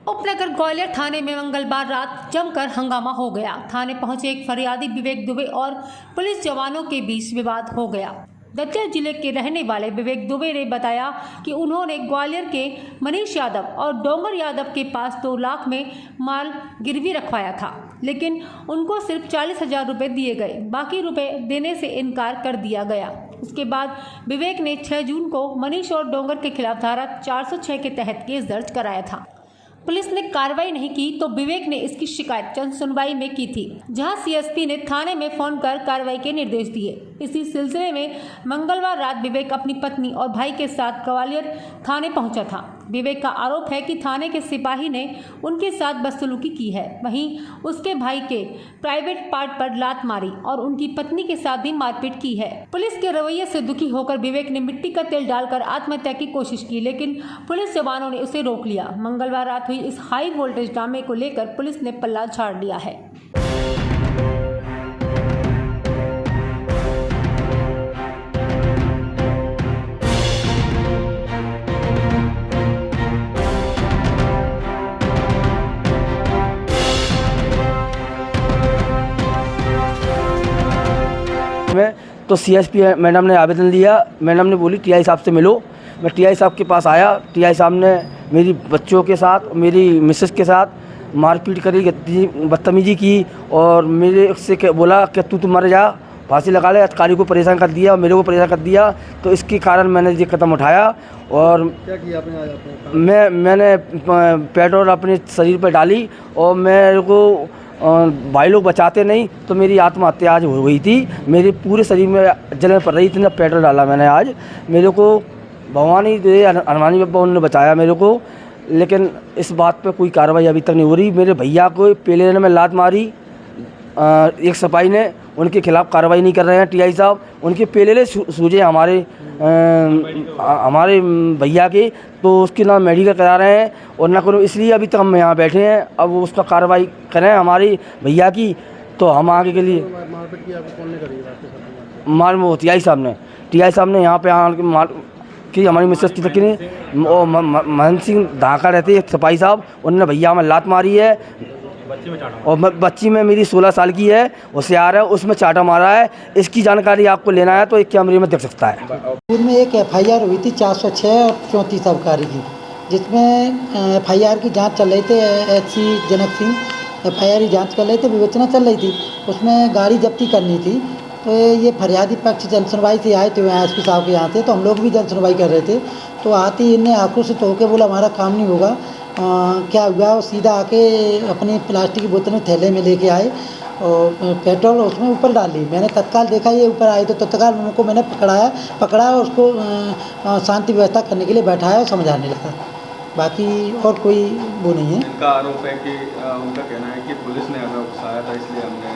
उपनगर ग्वालियर थाने में मंगलवार रात जमकर हंगामा हो गया। थाने पहुंचे एक फरियादी विवेक दुबे और पुलिस जवानों के बीच विवाद हो गया। दतिया जिले के रहने वाले विवेक दुबे ने बताया कि उन्होंने ग्वालियर के मनीष यादव और डोंगर यादव के पास 2 लाख में माल गिरवी रखवाया था, लेकिन उनको सिर्फ 40,000 रुपये दिए गए, बाकी रुपए देने से इनकार कर दिया गया। उसके बाद विवेक ने 6 जून को मनीष और डोंगर के खिलाफ धारा 406 के तहत केस दर्ज कराया था। पुलिस ने कार्रवाई नहीं की तो विवेक ने इसकी शिकायत जन सुनवाई में की थी, जहां सीएसपी ने थाने में फोन कर कार्रवाई के निर्देश दिए। इसी सिलसिले में मंगलवार रात विवेक अपनी पत्नी और भाई के साथ ग्वालियर थाने पहुंचा था। विवेक का आरोप है कि थाने के सिपाही ने उनके साथ बदसलूकी की है, वहीं उसके भाई के प्राइवेट पार्ट पर लात मारी और उनकी पत्नी के साथ भी मारपीट की है। पुलिस के रवैये से दुखी होकर विवेक ने मिट्टी का तेल डालकर आत्महत्या की कोशिश की, लेकिन पुलिस जवानों ने उसे रोक लिया। मंगलवार रात हुई इस हाई वोल्टेज ड्रामे को लेकर पुलिस ने पल्ला झाड़ लिया है। में तो सीएसपी मैडम ने आवेदन दिया। मैडम ने बोली टीआई साहब से मिलो। मैं टीआई साहब के पास आया। टीआई साहब ने मेरी बच्चों के साथ, मेरी मिसेस के साथ मारपीट करी, बदतमीजी की और मेरे से बोला कि तू मर जा, फांसी लगा ले। अधिकारी को परेशान कर दिया और मेरे को परेशान कर दिया। तो इसके कारण मैंने ये कदम उठाया। और क्या किया आपने आज अपने? मैंने पेट्रोल अपने शरीर पर डाली और मेरे को भाई लोग बचाते नहीं तो मेरी आत्महत्या आज हो गई थी। मेरे पूरे शरीर में जलन पड़ रही थी ना, पेट्रोल डाला मैंने आज। मेरे को भगवानी हनुमानी बाबा उन्होंने बचाया मेरे को, लेकिन इस बात पे कोई कार्रवाई अभी तक नहीं हो रही। मेरे भैया को पेलेने में लात मारी एक सिपाही ने, उनके खिलाफ कार्रवाई नहीं कर रहे हैं टीआई साहब। उनके पेलेले सूझे हमारे भैया के, तो उसके नाम मेडिकल करा रहे हैं और ना करो, इसलिए अभी तक हम यहाँ बैठे हैं। अब वो उसका कार्रवाई करें हमारी भैया की, तो हम आगे के लिए मार में टीआई साहब ने यहाँ पे आके कि हमारी मिसेस की तक और महंत सिंह ढाका रहते हैं सिपाही साहब, उन्होंने भैया में लात मारी है और बच्ची में मेरी 16 साल की है, होशियार है, उसमें चाटा मारा है। इसकी जानकारी आपको लेना है तो एक कैमरे में देख सकता है। में एक FIR हुई थी 406 और 34 अबकारी की, जिसमें FIR की जांच चल रही थी। SC जनक सिंह FIR की जांच कर रहे थे, विवेचना चल रही थी, उसमें गाड़ी जब्ती करनी थी। तो ये फरियादी पक्ष जन सुनवाई से आए थे यहाँ SP साहब के यहाँ थे, तो हम लोग भी जन सुनवाई कर रहे थे। तो आते ही इनने आक्रोशित होकर बोला हमारा काम नहीं होगा। क्या हुआ, वो सीधा आके अपनी प्लास्टिक की बोतल में थैले में लेके आए और पेट्रोल उसमें ऊपर डाल ली। मैंने तत्काल देखा ये ऊपर आए तो तत्काल उनको मैंने पकड़ा और उसको शांति व्यवस्था करने के लिए बैठाया और समझाने लगा। बाकी और कोई वो नहीं है। इनका आरोप है कि उनका कहना है कि पुलिस ने हमें उकसाया था, इसलिए हमने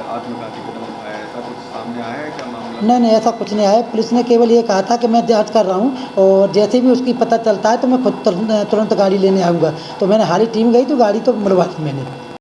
आत्मघाती कदम उठाया। ऐसा कुछ सामने आया है क्या मामला? नहीं, ऐसा कुछ नहीं आया। पुलिस ने केवल ये कहा था कि मैं जांच कर रहा हूँ और जैसे भी उसकी पता चलता है तो मैं खुद तुरंत गाड़ी लेने आऊँगा। तो मैंने हारी टीम गई तो गाड़ी तो मुड़वा दी मैंने।